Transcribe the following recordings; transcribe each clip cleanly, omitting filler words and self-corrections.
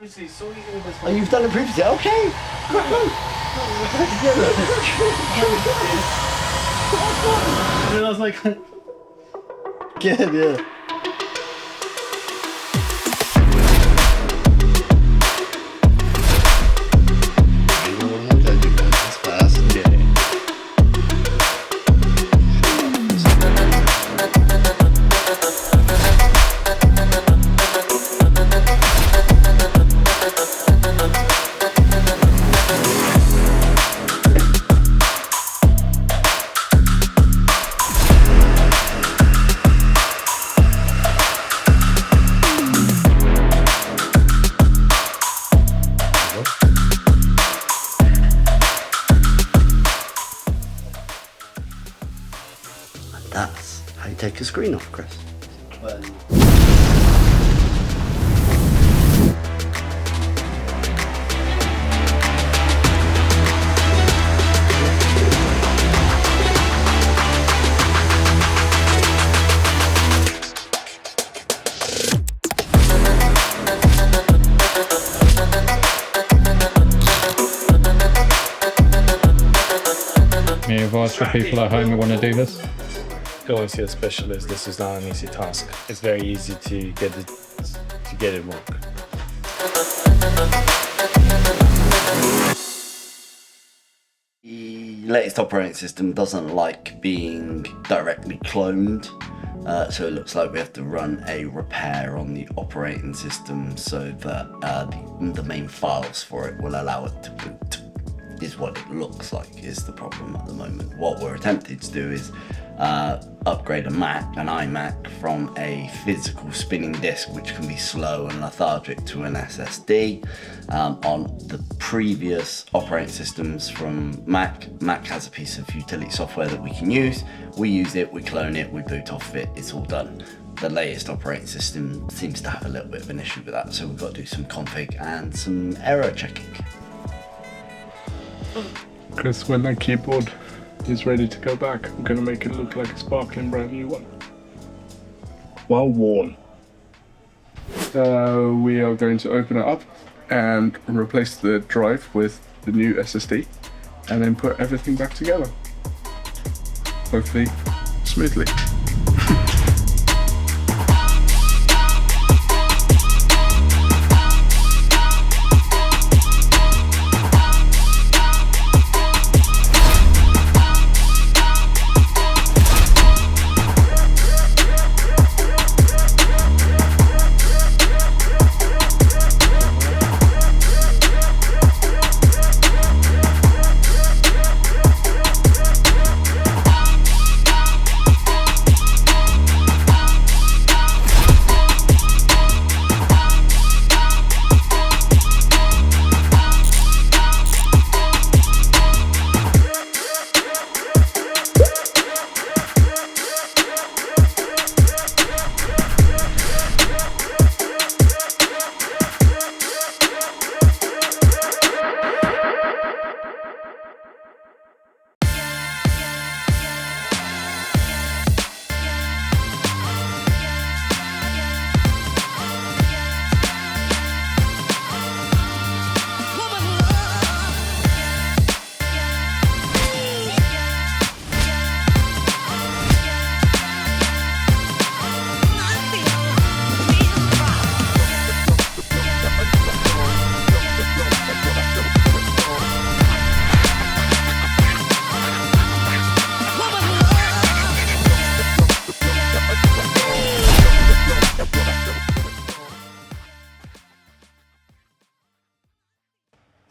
Oh, you've done it previously? Okay. And I was like, Good, yeah. That's how you take a screen off, Chris. well, Any advice for people at home who want to do this? Go and see a specialist. This is not an easy task. It's very easy to get it wrong. The latest operating system doesn't like being directly cloned, so it looks like we have to run a repair on the operating system so that the main files for it will allow it to boot. Is what it looks like is the problem at the moment. What we're attempting to do is upgrade an iMac from a physical spinning disk, which can be slow and lethargic, to an SSD. On the previous operating systems from Mac has a piece of utility software that we can use. We use it, we clone it, we boot off it, it's all done. The latest operating system seems to have a little bit of an issue with that, so we've got to do some config and some error checking. Chris, when that keyboard is ready to go back, I'm going to make it look like a sparkling brand new one. Well worn. We are going to open it up and replace the drive with the new SSD and then put everything back together. Hopefully smoothly.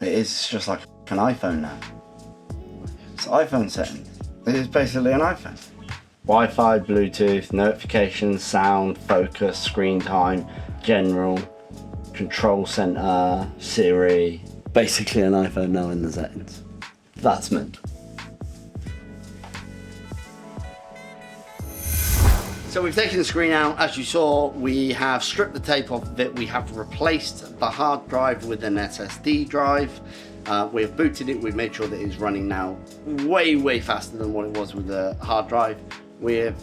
It's just like an iPhone now. It's iPhone settings. It is basically an iPhone. Wi-Fi, Bluetooth, notifications, sound, focus, screen time, general, control center, Siri. Basically an iPhone now in the settings. That's mental. So we've taken the screen out. As you saw, we have stripped the tape off of it. We have replaced the hard drive with an SSD drive. We've booted it. We've made sure that it's running now way faster than what it was with the hard drive. We've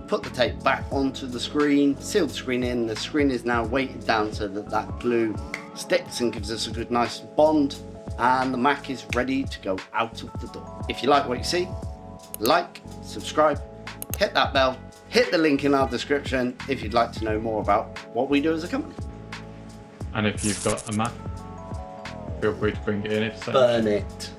put the tape back onto the screen, sealed the screen in. The screen is now weighted down so that that glue sticks and gives us a good nice bond, and the Mac is ready to go out of the door. If you like what you see, like, subscribe, hit that bell, hit the link in our description if you'd like to know more about what we do as a company. And if you've got a Mac, feel free to bring it in if so. Burn it.